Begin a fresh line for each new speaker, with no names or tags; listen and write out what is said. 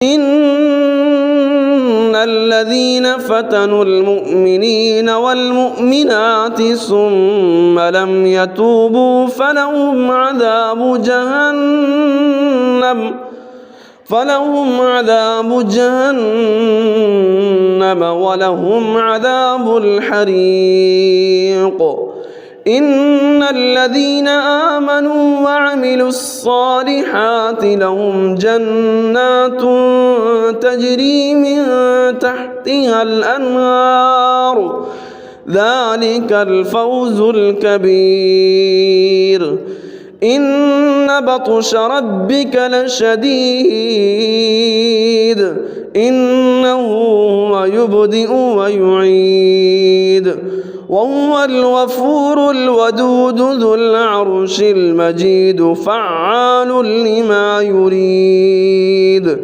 إن الذين فتنوا المؤمنين والمؤمنات ثم لم يتوبوا فلهم عذاب جهنم ولهم عذاب الحريق. إن الذين آمنوا وعملوا الصالحات لهم جنات تجري من تحتها الأنهار ذلك الفوز الكبير. إن بطش ربك لشديد إنه هو يبدئ ويعيد وهو الغفور الودود ذو العرش المجيد فعال لما يريد.